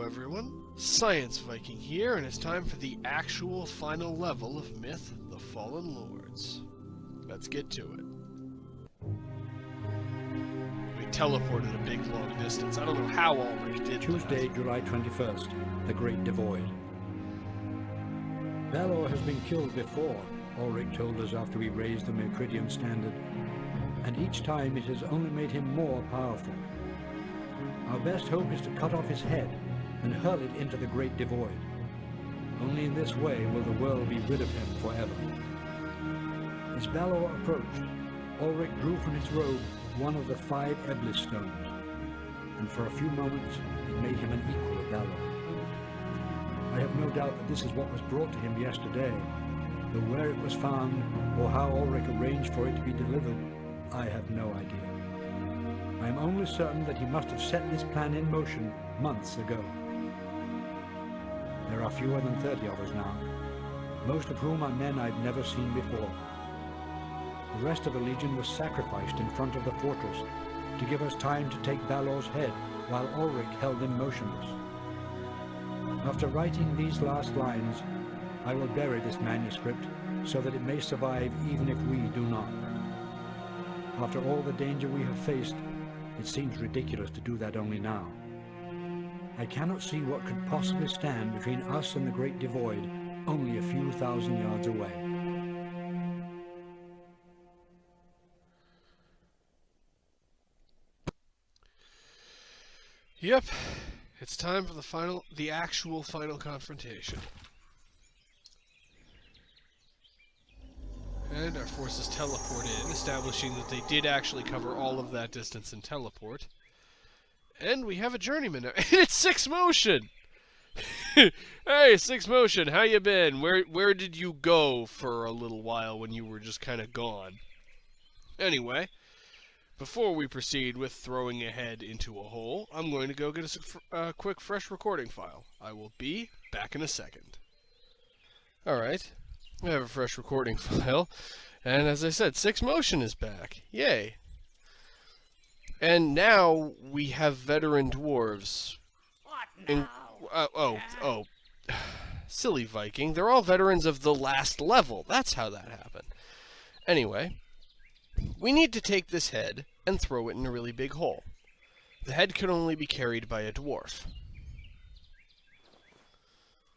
everyone, Science Viking here, and it's time for the actual final level of Myth, the Fallen Lords. Let's get to it. We teleported a big long distance. I don't know how Ulrich did Tuesday, that. July 21st, the Great Devoid. Balor has been killed before, Ulrich told us after we raised the Mercridian standard, and each time it has only made him more powerful. Our best hope is to cut off his head and hurl it into the Great Devoid. Only in this way will the world be rid of him forever. As Balor approached, Ulrich drew from his robe one of the 5 Eblis stones, and for a few moments it made him an equal of Balor. I have no doubt that this is what was brought to him yesterday, though where it was found or how Ulrich arranged for it to be delivered, I have no idea. I am only certain that he must have set this plan in motion months ago. There are fewer than 30 of us now, most of whom are men I've never seen before. The rest of the Legion was sacrificed in front of the fortress to give us time to take Balor's head while Ulrich held him motionless. After writing these last lines, I will bury this manuscript so that it may survive even if we do not. After all the danger we have faced, it seems ridiculous to do that only now. I cannot see what could possibly stand between us and the Great Devoid, only a few thousand yards away. Yep, it's time for the actual final confrontation. And our forces teleport in, establishing that they did actually cover all of that distance and teleport. And we have a journeyman now. And it's Six Motion! Hey, Six Motion, how you been? Where did you go for a little while when you were just kind of gone? Anyway, before we proceed with throwing a head into a hole, I'm going to go get a quick fresh recording file. I will be back in a second. Alright. I have a fresh recording file, and as I said, Six Motion is back. Yay! And now we have veteran dwarves. What now? Silly Viking. They're all veterans of the last level. That's how that happened. Anyway, we need to take this head and throw it in a really big hole. The head can only be carried by a dwarf.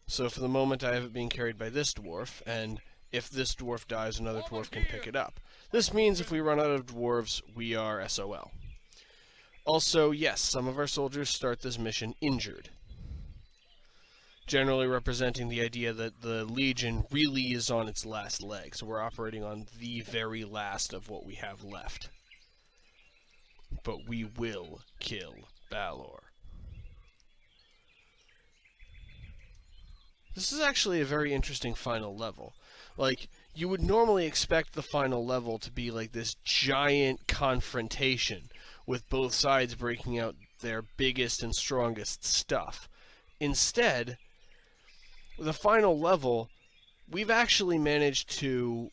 So for the moment I have it being carried by this dwarf, and if this dwarf dies, another dwarf can pick it up. This means if we run out of dwarves, we are SOL. Also, yes, some of our soldiers start this mission injured, generally representing the idea that the Legion really is on its last leg, so we're operating on the very last of what we have left. But we will kill Balor. This is actually a very interesting final level. Like, you would normally expect the final level to be like this giant confrontation, with both sides breaking out their biggest and strongest stuff. Instead, the final level, we've actually managed to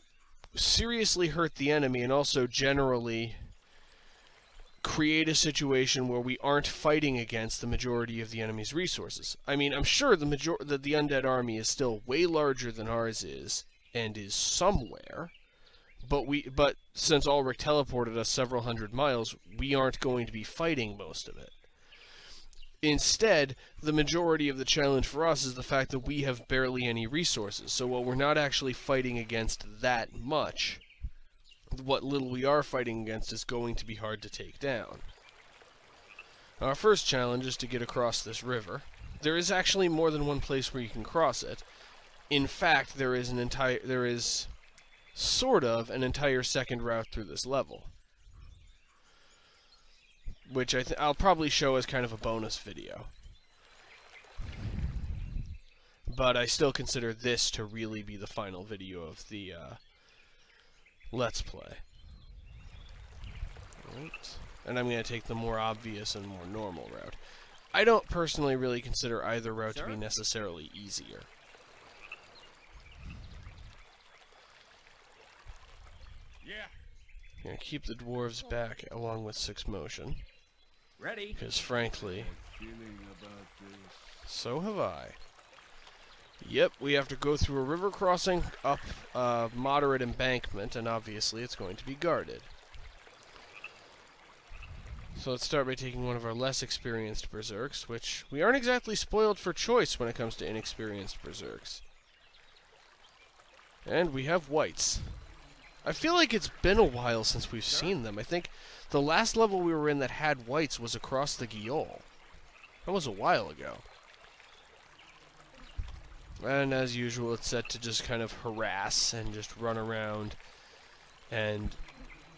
seriously hurt the enemy and also generally create a situation where we aren't fighting against the majority of the enemy's resources. I mean, I'm sure that the undead army is still way larger than ours is, and is somewhere, but since Ulrich teleported us several hundred miles, we aren't going to be fighting most of it. Instead, the majority of the challenge for us is the fact that we have barely any resources, so while we're not actually fighting against that much, what little we are fighting against is going to be hard to take down. Our first challenge is to get across this river. There is actually more than one place where you can cross it. In fact, there is sort of an entire second route through this level, which I'll probably show as kind of a bonus video. But I still consider this to really be the final video of the Let's Play. Right. And I'm going to take the more obvious and more normal route. I don't personally really consider either route to be necessarily easier. Yeah. I'm going to keep the dwarves back along with Six Motion. Ready? Because frankly, Feeling about this. So have I. Yep, we have to go through a river crossing up a moderate embankment, and obviously it's going to be guarded. So let's start by taking one of our less experienced berserks, which we aren't exactly spoiled for choice when it comes to inexperienced berserks. And we have Wights. I feel like it's been a while since we've seen them. I think the last level we were in that had Wights was across the Gyol. That was a while ago. And as usual, it's set to just kind of harass and just run around and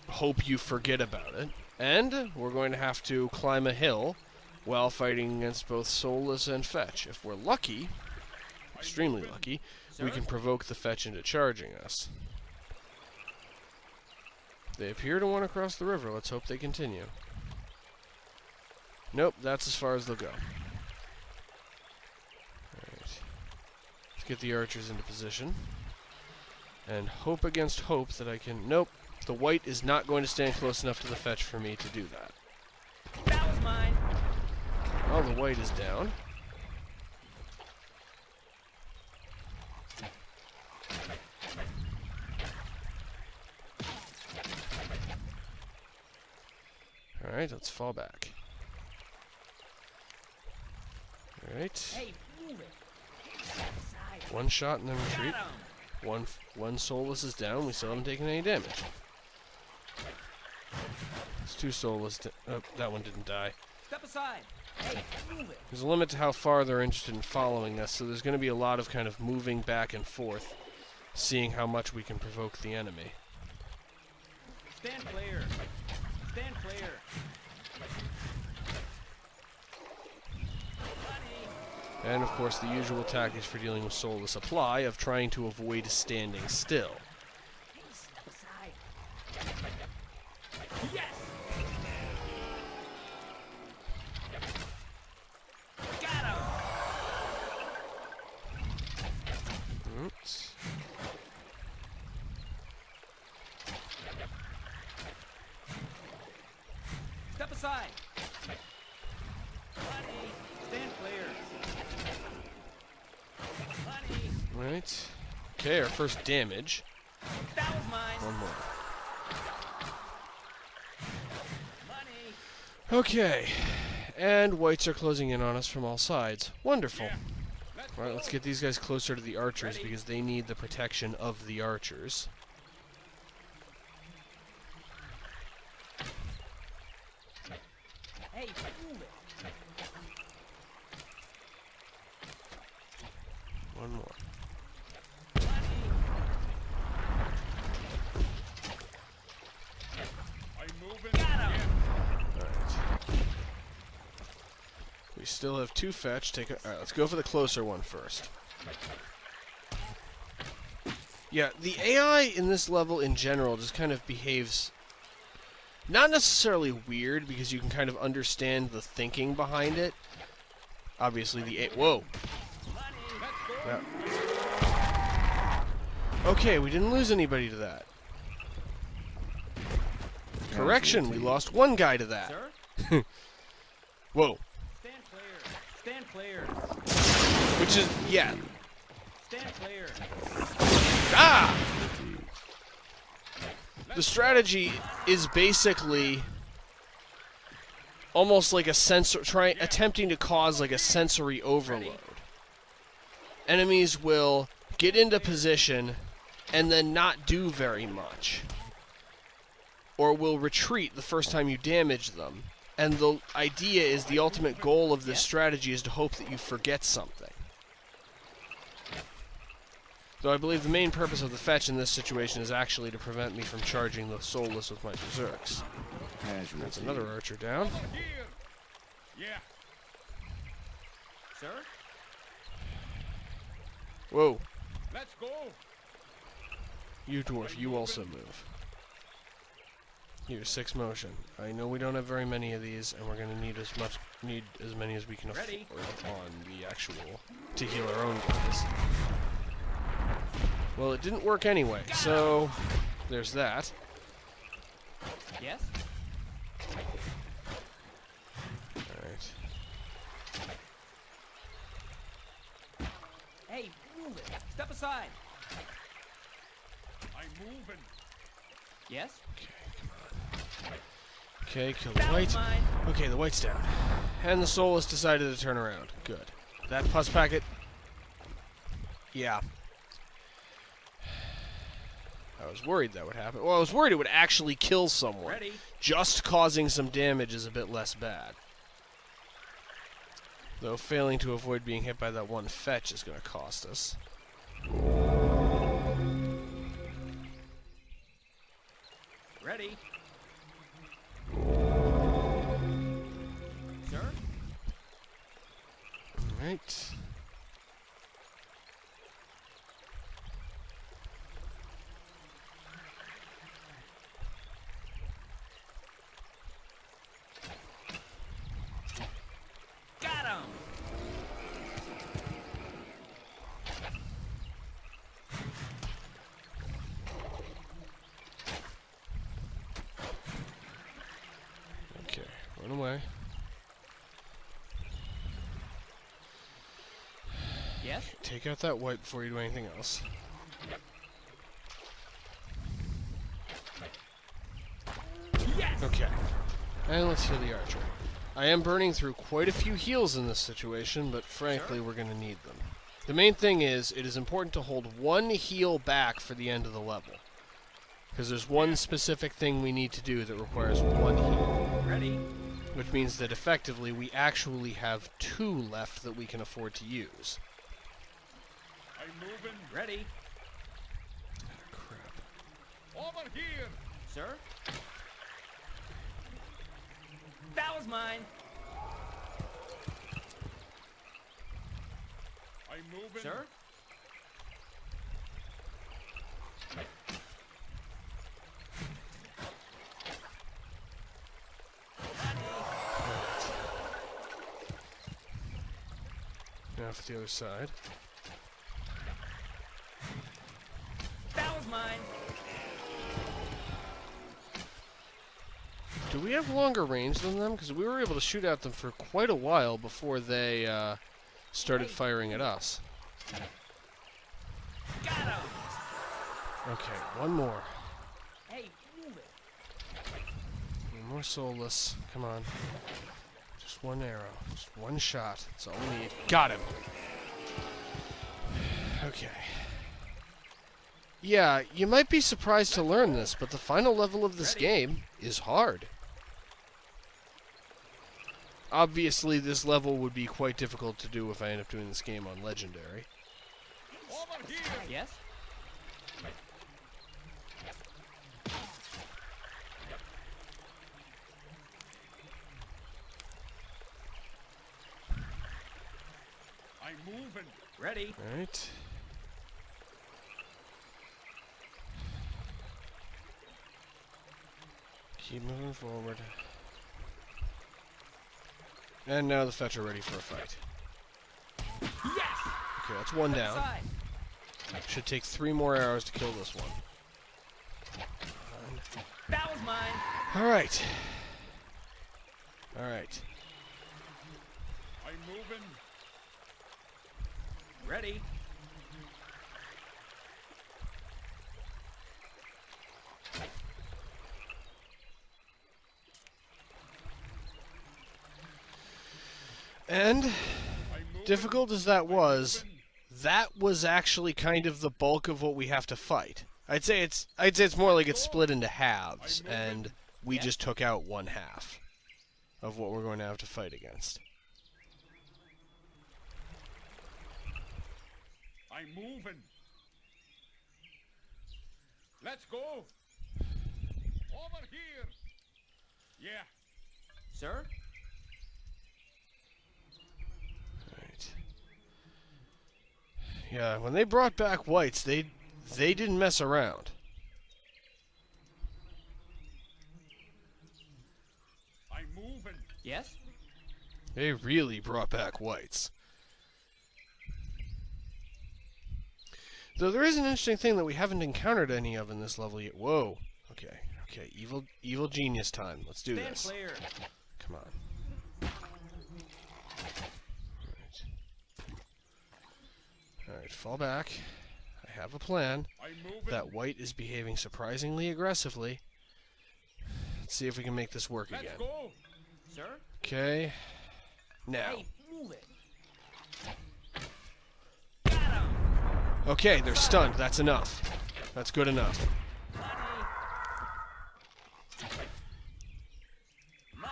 hope you forget about it. And we're going to have to climb a hill while fighting against both Soulless and Fetch. If we're lucky, extremely lucky, we can provoke the Fetch into charging us. They appear to want to cross the river. Let's hope they continue. Nope, that's as far as they'll go. Alright. Let's get the archers into position. And hope against hope that I can... Nope. The Wight is not going to stand close enough to the Fetch for me to do that. That was mine. Well, the Wight is down. Alright, let's fall back. Alright. Hey, move it. Side. One shot and then retreat. Got 'em. One Soulless is down. We still haven't taken any damage. It's two Soulless. Oh, that one didn't die. Step aside. Hey, move it. There's a limit to how far they're interested in following us, so there's going to be a lot of kind of moving back and forth, seeing how much we can provoke the enemy. Stand clear. Stand clear. And of course, the usual tactics for dealing with Soulless apply of trying to avoid standing still. Step aside. Yes. Got him. Oops. Step aside. Honey, stand clear. Honey, Right. Okay, our first damage. that was mine. One more. Honey. Okay. And Wights are closing in on us from all sides. Wonderful. Alright, let's get these guys closer to the archers because they need the protection of the archers. Hey, move it. One more. Alright. We still have two fetch. Alright, let's go for the closer one first. Yeah, the AI in this level in general just kind of behaves not necessarily weird because you can kind of understand the thinking behind it. Obviously whoa. Yeah. Okay, we didn't lose anybody to that. Correction, we lost one guy to that. Sir? Whoa. Stand clear. Stand clear. Which is, yeah. Stand clear. Ah! The strategy is basically almost like a attempting to cause like a sensory overload. Enemies will get into position and then not do very much. Or will retreat the first time you damage them. And the idea is the ultimate goal of this strategy is to hope that you forget something. Though I believe the main purpose of the fetch in this situation is actually to prevent me from charging the Soulless with my berserks. That's another archer down. Here. Yeah. Sir? Whoa. Let's go. You dwarf, you also move. Here, 6 motion. I know we don't have very many of these, and we're gonna need as many as we can afford on the actual to heal our own guys. Well, it didn't work anyway, so there's that. Yes? Alright. Hey, move it. Step aside. I'm moving. Yes? Okay, kill the That was white. mine. Okay, the white's down. And the Soulless decided to turn around. Good. That pus packet... Yeah. I was worried that would happen. Well, I was worried it would actually kill someone. Ready? Just causing some damage is a bit less bad. Though failing to avoid being hit by that one fetch is going to cost us. Ready? Sir? Alright. Got him! Okay, run away. Yes? Take out that white before you do anything else. Yes! Okay. And let's heal the archer. I am burning through quite a few heals in this situation, but frankly, Sure. we're going to need them. The main thing is, it is important to hold one heal back for the end of the level. Because there's one specific thing we need to do that requires one heal. Ready? Which means that effectively, we actually have 2 left that we can afford to use. I'm moving. Ready? Crap. Over here. Sir? That was mine. I'm moving. Sir? Now for the other side. That was mine. Do we have longer range than them? Because we were able to shoot at them for quite a while before they started firing at us. Got him! Okay, one more. Hey, move it. One more Soulless. Come on. Just one arrow. Just one shot. That's all we need. Got him! Okay. Yeah, you might be surprised to learn this, but the final level of this game is hard. Obviously, this level would be quite difficult to do if I end up doing this game on Legendary. Over here. Yes? I'm moving. Ready? Alright. Keep moving forward. And now the fetch are ready for a fight. Yes! Okay, that's one Step down. aside. Should take 3 more arrows to kill this one. That was mine. Alright. Alright. I'm moving. Ready? And, I'm moving. difficult as that was actually kind of the bulk of what we have to fight. I'd say it's more like it's split into halves, and we Yeah. just took out one half of what we're going to have to fight against. I'm moving. Let's go. Over here. Yeah. Sir? Right. Yeah, when they brought back Wights, they didn't mess around. I'm moving. Yes? They really brought back Wights. Though there is an interesting thing that we haven't encountered any of in this level yet. Whoa. Okay. Okay. Evil genius time. Let's do Stand this. clear. Come on. Alright. Alright, fall back. I have a plan. I'm moving. That Wight is behaving surprisingly aggressively. Let's see if we can make this work Let's again. go. Sir? Okay. Now. Hey, move it. Got him. Okay, they're stunned. That's enough. That's good enough. Money. Money.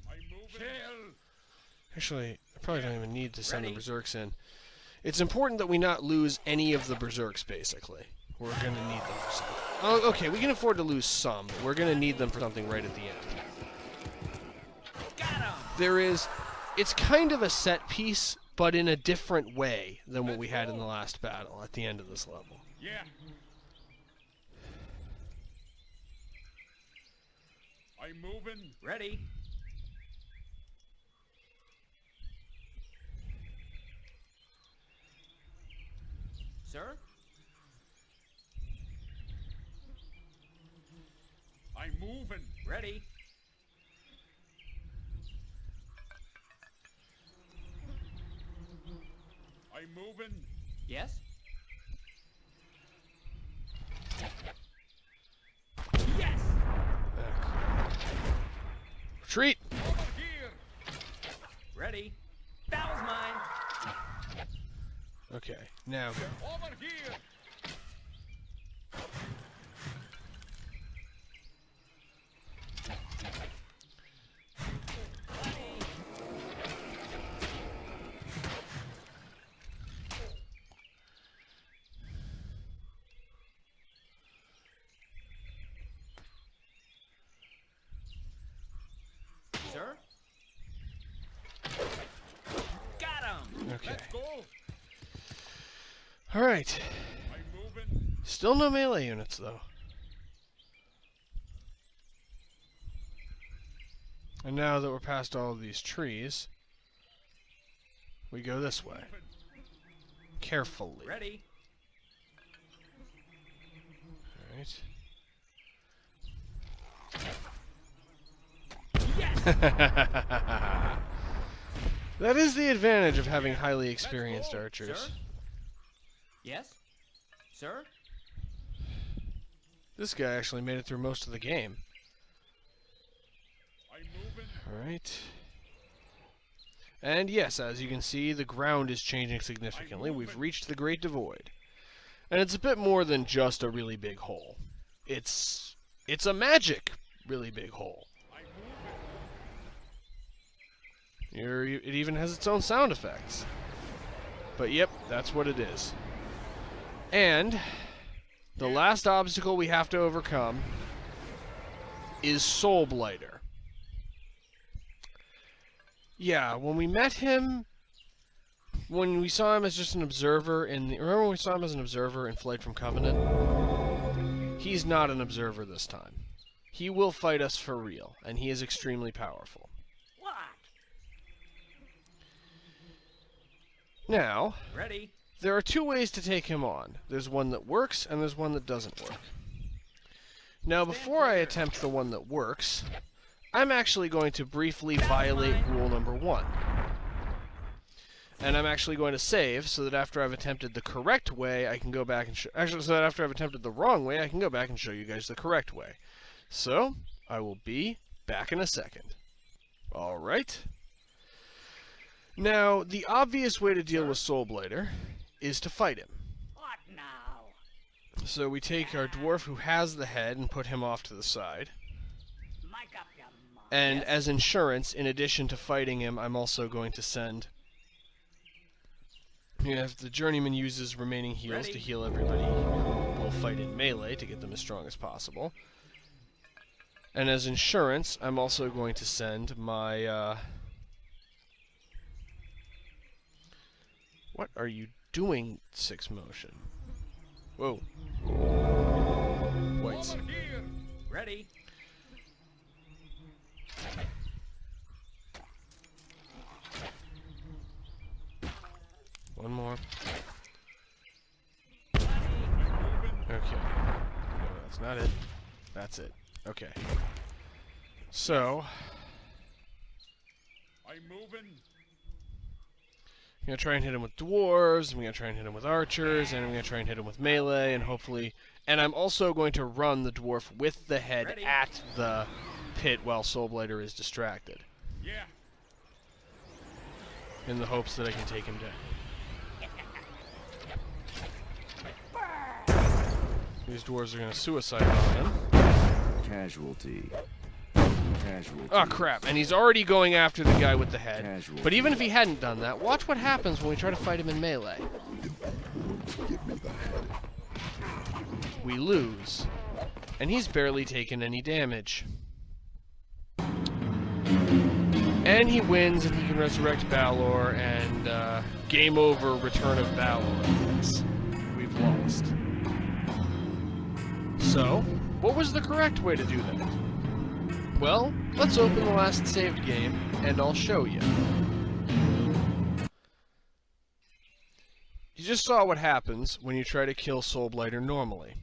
I'm moving. Chill. Actually, I probably don't even need to send the Ready. Berserks in. It's important that we not lose any of the Berserks, basically. We're going to need them for something. Oh, okay, we can afford to lose some, but we're going to need them for something right at the end. Got him. There is... It's kind of a set piece, but in a different way than what we had in the last battle at the end of this level. Yeah. I'm moving. Ready. Sir? I'm moving. Ready. I'm moving. Yes? Yes! Retreat! Over here. Ready. That was mine. Okay, now go. Over here. Sir? Got him! Okay. Let's go. Alright. I'm moving. Still no melee units, though. And now that we're past all of these trees, we go this way. Carefully. Ready. Alright. Yes! That is the advantage of having highly experienced archers. Sir? Yes? Sir? This guy actually made it through most of the game. I'm moving. Alright. And yes, as you can see, the ground is changing significantly. We've reached the Great Devoid. And it's a bit more than just a really big hole. It's a magic really big hole. I'm moving. It even has its own sound effects. But yep, that's what it is. And the last obstacle we have to overcome is Soulblighter. Yeah, when we met him, when we saw him as just an observer remember when we saw him as an observer in Flight from Covenant? He's not an observer this time. He will fight us for real, and he is extremely powerful. What? Now, Ready. there are two ways to take him on. There's one that works, and there's one that doesn't work. Now, before I attempt the one that works, I'm actually going to briefly violate rule number 1. And I'm actually going to save, so that after I've attempted the correct way, I can go back and actually, so that after I've attempted the wrong way, I can go back and show you guys the correct way. So, I will be back in a second. Alright. Now, the obvious way to deal with Soulblighter is to fight him. What now? So we take our dwarf who has the head and put him off to the side. Make up your mind. And Yes? as insurance, in addition to fighting him, I'm also going to send... If the journeyman uses remaining heals to Ready? heal everybody, we'll fight in melee to get them as strong as possible. And as insurance, I'm also going to send my... What are you doing, 6 motion? Whoa. Wights. Over here. Ready. One more. I'm moving. Okay. No, that's not it. That's it. Okay. So, I'm moving. I'm going to try and hit him with dwarves, I'm going to try and hit him with archers, and I'm going to try and hit him with melee, and hopefully... And I'm also going to run the dwarf with the head Ready. at the pit while Soulblighter is distracted, Yeah. in the hopes that I can take him down. These dwarves are going to suicide on him. Casualty. Casualty. Oh crap, and he's already going after the guy with the head. Casualty. But even if he hadn't done that, watch what happens when we try to fight him in melee. We lose. And he's barely taken any damage. And he wins, and he can resurrect Balor, and game over, Return of Balor. Yes, we've lost. So, what was the correct way to do that? Well, let's open the last saved game, and I'll show you. You just saw what happens when you try to kill Soulblighter normally.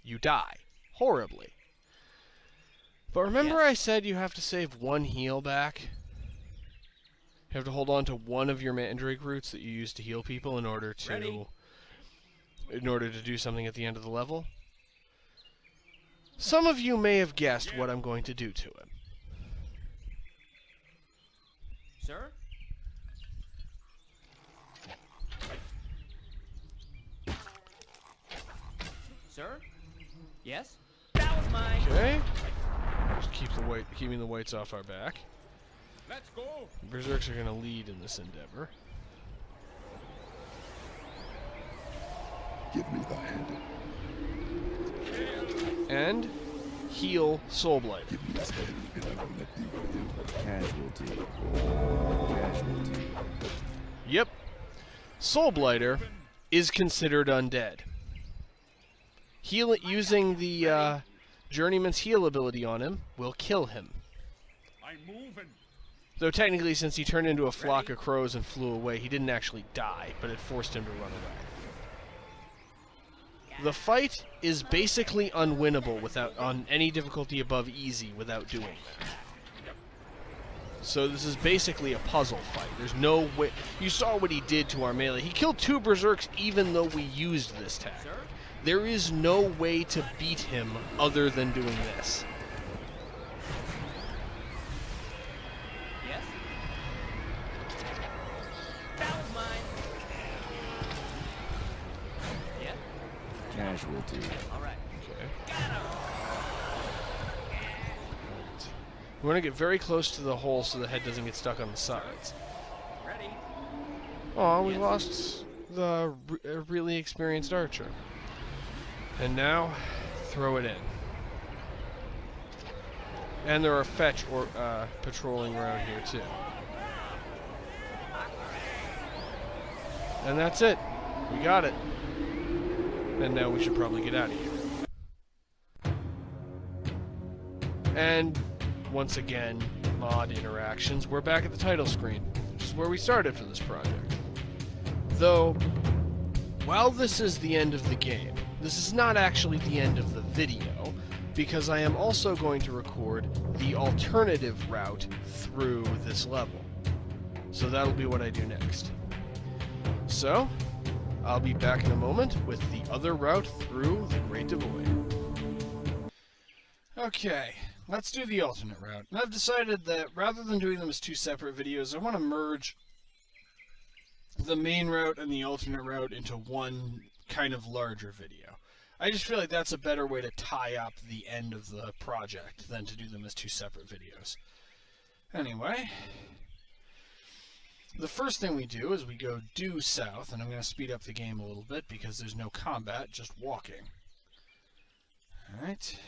You die. Horribly. But remember I said you have to save one heal back? You have to hold on to one of your mandrake roots that you use to heal people in order to... Ready. in order to do something at the end of the level? Some of you may have guessed what I'm going to do to him. Sir? Sir? Yes? That was mine. Okay. Just keeping the Wights off our back. Let's go. Berserks are going to lead in this endeavor. Give me the hand. And heal Soulblighter. Give me his head, and I will let thee live. Casualty. Casualty. Yep. Soulblighter is considered undead. Using the Journeyman's heal ability on him will kill him. I'm moving. Though technically, since he turned into a flock of crows and flew away, he didn't actually die, but it forced him to run away. The fight is basically unwinnable on any difficulty above easy without doing that. So this is basically a puzzle fight. There's no way... You saw what he did to our melee. He killed 2 berserks even though we used this tactic. Sir? There is no way to beat him other than doing this. Yes? That was mine. Yeah? Casualty. Alright. Okay. We want to get very close to the hole so the head doesn't get stuck on the sides. Ready? Oh, we Yes. lost the really experienced archer. And now, throw it in. And there are fetch or patrolling around here too. And that's it. We got it. And now we should probably get out of here. And once again, mod interactions. We're back at the title screen, which is where we started for this project. Though, while this is the end of the game, this is not actually the end of the video, because I am also going to record the alternative route through this level. So that'll be what I do next. So, I'll be back in a moment with the other route through the Great Devoid. Okay, let's do the alternate route. And I've decided that rather than doing them as 2 separate videos, I want to merge the main route and the alternate route into one kind of larger video. I just feel like that's a better way to tie up the end of the project than to do them as 2 separate videos. Anyway, the first thing we do is we go due south, and I'm going to speed up the game a little bit because there's no combat, just walking. Alright.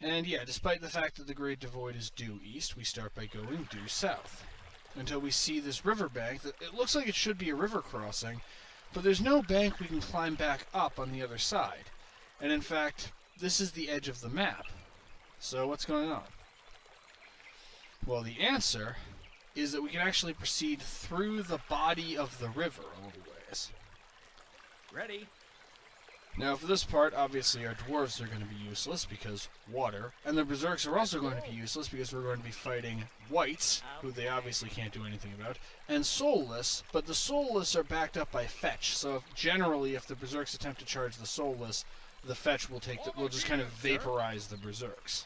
And yeah, despite the fact that the Great Devoid is due east, we start by going due south. Until we see this riverbank that it looks like it should be a river crossing, but there's no bank we can climb back up on the other side. And in fact, this is the edge of the map. So what's going on? Well, the answer is that we can actually proceed through the body of the river a little ways. Ready? Now, for this part, obviously our dwarves are going to be useless because water, and the berserks are also going to be useless because we're going to be fighting wights, who they obviously can't do anything about, and soulless, but the soulless are backed up by fetch. So generally, if the berserks attempt to charge the soulless, the fetch will will just kind of vaporize the berserks.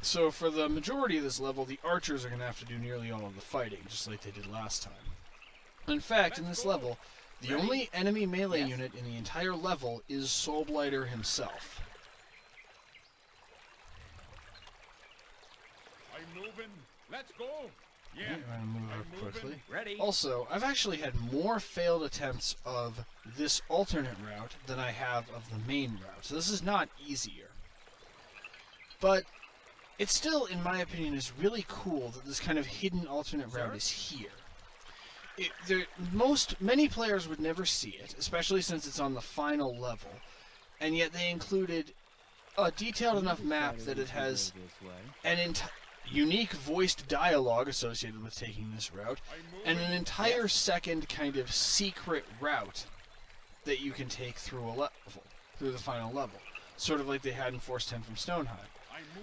So for the majority of this level, the archers are going to have to do nearly all of the fighting, just like they did last time. In fact, in this level, the only enemy melee unit in the entire level is Soulblighter himself. I'm moving. Let's go. Yeah. I'm going to move up quickly. Ready. Also, I've actually had more failed attempts of this alternate route than I have of the main route. So this is not easier. But it still, in my opinion, is really cool that this kind of hidden alternate route is here. Many players would never see it, especially since it's on the final level, and yet they included a detailed enough map that it has an unique voiced dialogue associated with taking this route, and an entire second kind of secret route that you can take through the final level, sort of like they had in Force 10 from Stoneheim.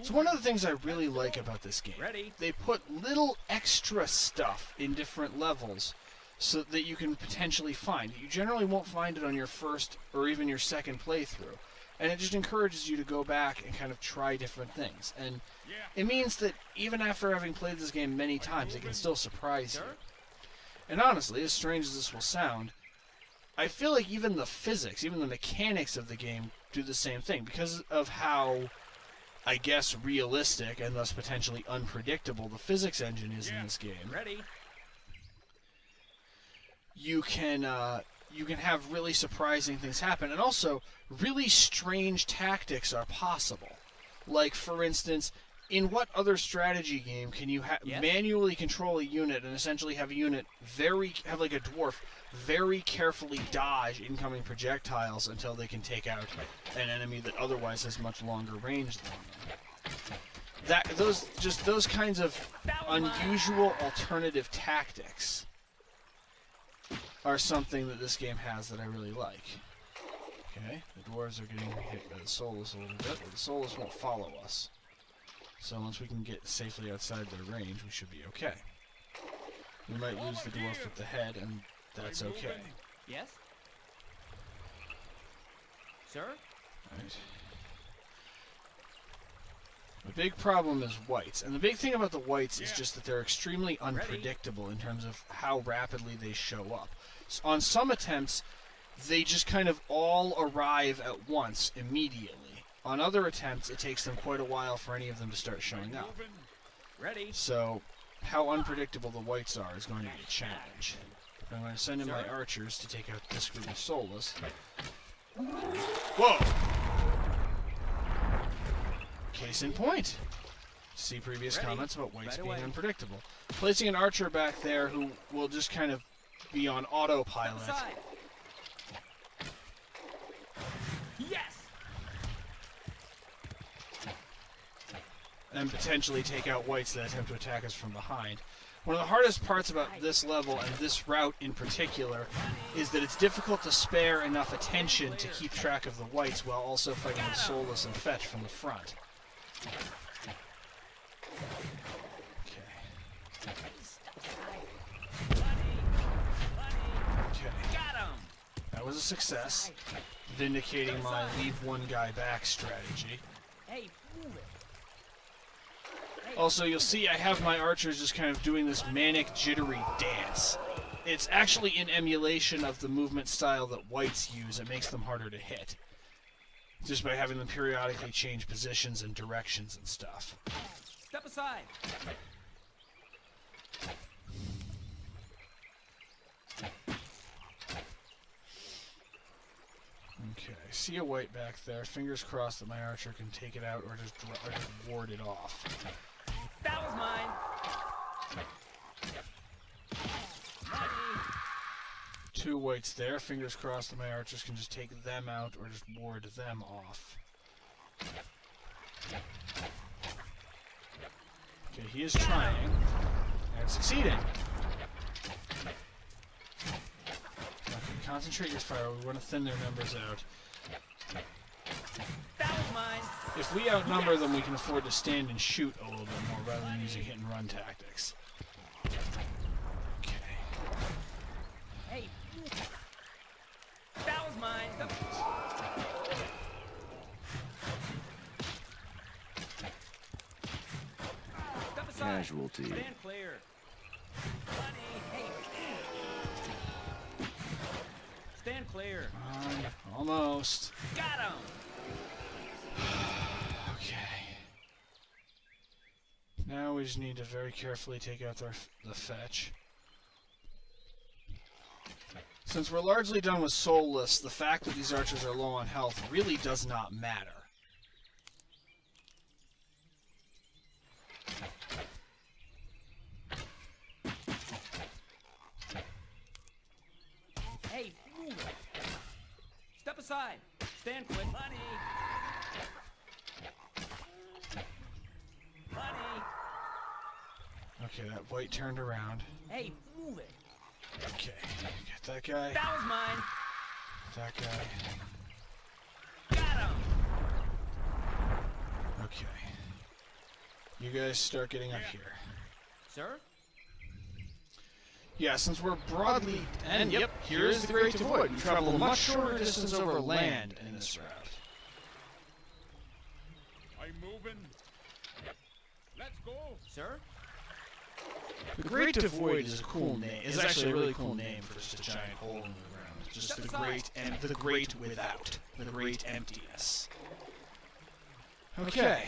So one of the things I really like about this game, they put little extra stuff in different levels so that you can potentially find. You generally won't find it on your first or even your second playthrough. And it just encourages you to go back and kind of try different things. And it means that even after having played this game many times, it can still surprise you. And honestly, as strange as this will sound, I feel like even the physics, even the mechanics of the game do the same thing. Because of how, I guess, realistic and thus potentially unpredictable the physics engine is in this game. You can have really surprising things happen, and also really strange tactics are possible. Like, for instance, in what other strategy game can you manually control a unit and essentially have a unit have like a dwarf very carefully dodge incoming projectiles until they can take out an enemy that otherwise has much longer range than them? Those kinds of unusual alternative tactics are something that this game has that I really like. Okay, the dwarves are getting hit by the Soulless a little bit, but the Soulless won't follow us. So once we can get safely outside their range, we should be okay. We might lose the dwarf with the head, and that's okay. Yes? Sir? Right. The big problem is wights, and the big thing about the wights is just that they're extremely unpredictable in terms of how rapidly they show up. So on some attempts, they just kind of all arrive at once, immediately. On other attempts, it takes them quite a while for any of them to start showing up. So, how unpredictable the wights are is going to be a challenge. I'm going to send in my archers to take out this group of Soulless. Whoa! Case in point. See previous comments about wights being unpredictable. Placing an archer back there who will just kind of be on autopilot. Yes. And potentially take out wights that attempt to attack us from behind. One of the hardest parts about this level, and this route in particular, is that it's difficult to spare enough attention to keep track of the wights while also fighting the Soulless and Fetch from the front. Okay. That was a success, vindicating my leave one guy back strategy. Hey, move it. Also, you'll see I have my archers just kind of doing this manic, jittery dance. It's actually in emulation of the movement style that wights use. It makes them harder to hit, just by having them periodically change positions and directions and stuff. Step aside. Okay, I see a wight back there. Fingers crossed that my archer can take it out or just ward it off. That was mine. Two wights there. Fingers crossed that my archers can just take them out or just ward them off. Okay, he is trying and succeeding. Okay, concentrate your fire. We want to thin their numbers out. That was mine. If we outnumber them, we can afford to stand and shoot a little bit more rather than using hit and run tactics. Okay. Hey, that was mine. Step aside. Casualty. Stand clear. Bunny, hey. Stand clear. Almost. Got him. Okay. Now we just need to very carefully take out the fetch. Since we're largely done with Soulless, the fact that these archers are low on health really does not matter. Hey, move it. Step aside. Stand clear. Bunny. Bunny. Okay, that white turned around. Hey, move it. Okay, get that guy, That was mine. that guy. Got him. Okay. You guys start getting up here. Sir? Yeah, since we're broadly... And yep, here is the Great Devoid. We travel a much shorter distance over land in this route. I'm moving. Let's go. Sir? The Great Devoid is a cool name. It's actually a really cool name for just a giant hole in the ground. It's just the great and the great without. The great emptiness. Okay.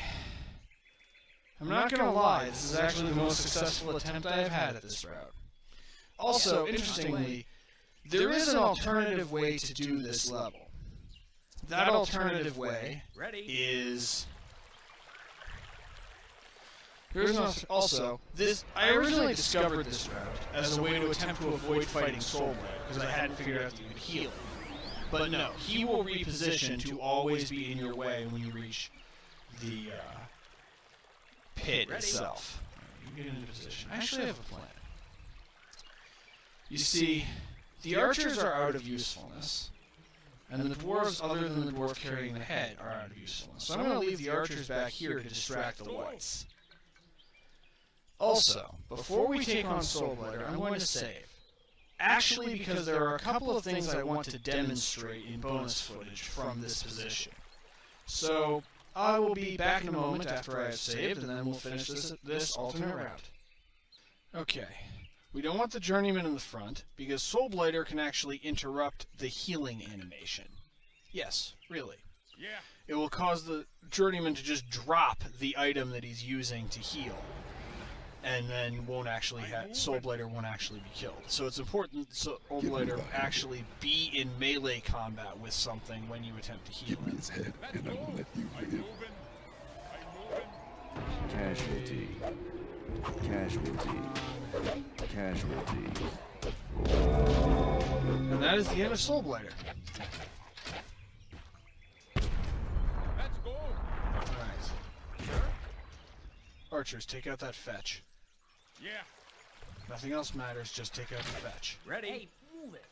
I'm not gonna lie, this is actually the most successful attempt I have had at this route. Also, interestingly, there is an alternative way to do this level. That alternative way Ready? is... There's also this. I originally discovered this route as a way to attempt to avoid fighting Soulblighter because I hadn't figured out that you could heal him. But no, he will reposition to always be in your way when you reach the pit itself. You get into position. I actually have a plan. You see, the archers are out of usefulness, and the dwarves, other than the dwarf carrying the head, are out of usefulness. So I'm going to leave the archers back here to distract the Wights. Also, before we take on Soulblighter, I'm going to save. Actually, because there are a couple of things I want to demonstrate in bonus footage from this position. So, I will be back in a moment after I have saved, and then we'll finish this alternate route. Okay. We don't want the journeyman in the front, because Soulblighter can actually interrupt the healing animation. Yes, really. Yeah. It will cause the journeyman to just drop the item that he's using to heal. And then won't actually Soulblighter won't actually be killed. So it's important that Soulblighter actually be in melee combat with something when you attempt to heal Give me him. his head, Let's and I go. will let you I'm live. moving. I'm moving. Casualty. Casualty. Casualty. And that is the end of Soulblighter. Let's go. Alright. Archers, take out that fetch. Yeah. Nothing else matters, just take out the fetch. Ready? Hey, move it.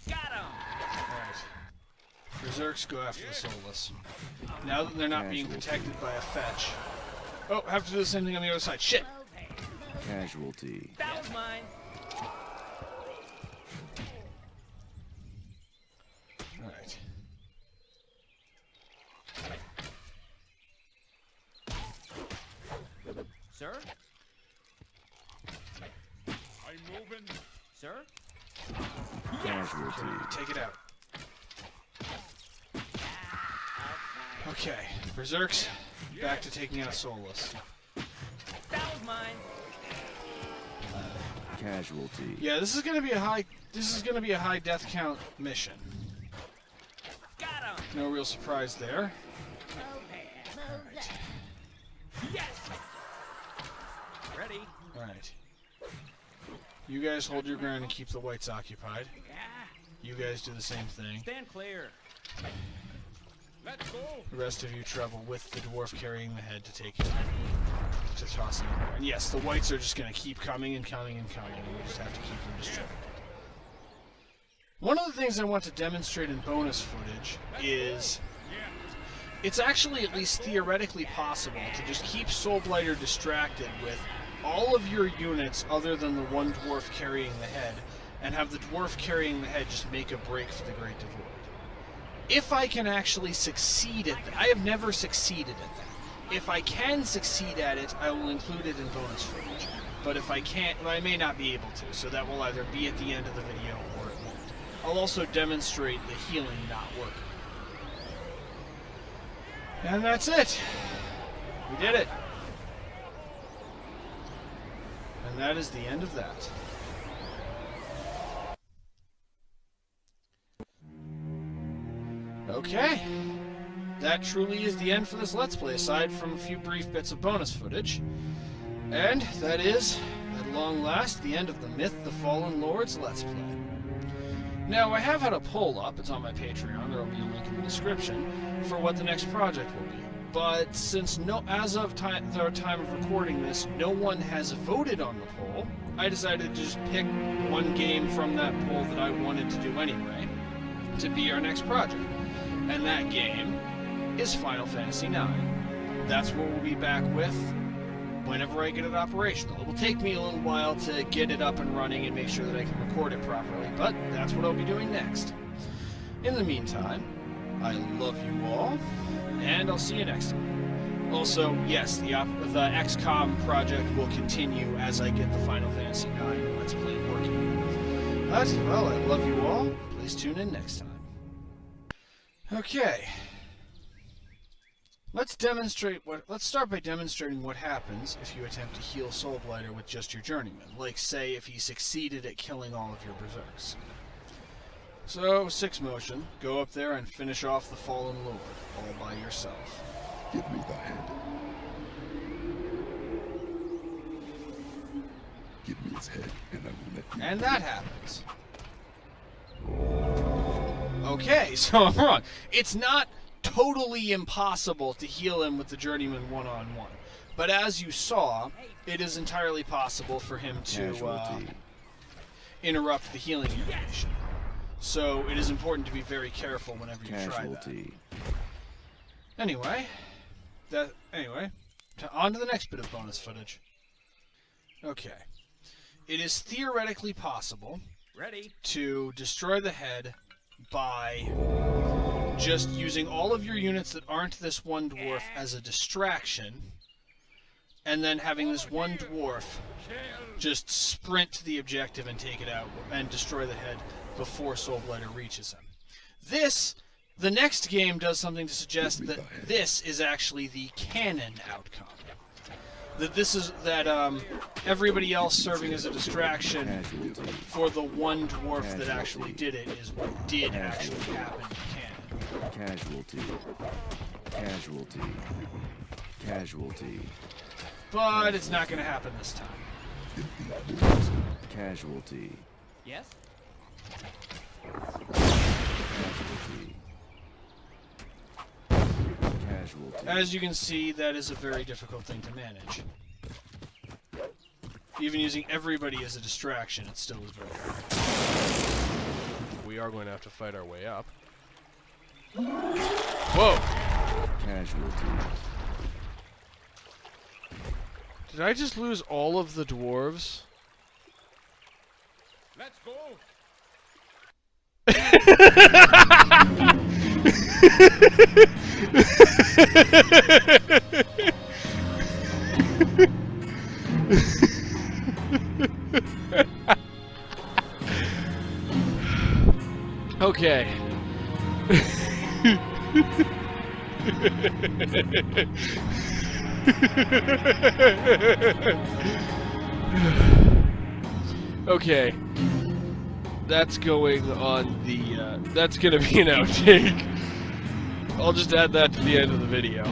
Got him. Alright. Berserks go after the Soulless. Now that they're not being protected by a fetch. Oh, have to do the same thing on the other side. Shit! Casualty. That was mine. Alright. Sir? I'm moving. Sir? Casualty. Take it out. Okay, Berserks, back to taking out Soulless. That was mine. Casualty. Yeah, this is gonna be a high death count mission. Got him. No real surprise there. Yes. Ready? Alright. You guys hold your ground and keep the Wights occupied. You guys do the same thing. Stand clear. Let's go. The rest of you travel with the dwarf carrying the head to take him, to toss him. And yes, the Wights are just gonna keep coming and coming and coming, and we just have to keep them distracted. One of the things I want to demonstrate in bonus footage is it's actually at least theoretically possible to just keep Soulblighter distracted with all of your units other than the one dwarf carrying the head, and have the dwarf carrying the head just make a break for the Great Devoid. If I can actually succeed at that, I have never succeeded at that. If I can succeed at it, I will include it in bonus footage. But if I can't, I may not be able to, so that will either be at the end of the video or it won't. I'll also demonstrate the healing not working. And that's it. We did it. And that is the end of that. Okay. That truly is the end for this Let's Play, aside from a few brief bits of bonus footage. And that is, at long last, the end of the Myth the Fallen Lords Let's Play. Now, I have had a poll up, it's on my Patreon, there will be a link in the description, for what the next project will be. But since as of the time of recording this, no one has voted on the poll, I decided to just pick one game from that poll that I wanted to do anyway, to be our next project. And that game is Final Fantasy IX. That's what we'll be back with whenever I get it operational. It will take me a little while to get it up and running and make sure that I can record it properly, but that's what I'll be doing next. In the meantime, I love you all, and I'll see you next time. Also, yes, the XCOM project will continue as I get the Final Fantasy IX Let's Play working. But, well, I love you all. Please tune in next time. Okay. Let's start by demonstrating what happens if you attempt to heal Soulblighter with just your journeyman. Like, say, if he succeeded at killing all of your berserks. So, 6 motion, go up there and finish off the Fallen Lord, all by yourself. Give me the head. Give me his head, and I will let you. And that happens. Okay, so I'm wrong. It's not totally impossible to heal him with the journeyman one-on-one. But as you saw, it is entirely possible for him to interrupt the healing animation. So it is important to be very careful whenever you try that. Anyway, on to the next bit of bonus footage. Okay. It is theoretically possible to destroy the head by just using all of your units that aren't this one dwarf as a distraction, and then having this one dwarf just sprint to the objective and take it out and destroy the head before Soulblighter reaches him. The next game does something to suggest that this is actually the canon outcome. That everybody else serving as a distraction for the one dwarf that actually did it is what did actually happen in canon. Casualty. Casualty. Casualty. But it's not going to happen this time. Casualty. Yes? Casualty. Casualty. As you can see, that is a very difficult thing to manage. Even using everybody as a distraction, it still is very hard. We are going to have to fight our way up. Whoa! Casualty. Did I just lose all of the dwarves? Let's go. Okay. Okay. That's going on the, that's gonna be an outtake. I'll just add that to the end of the video.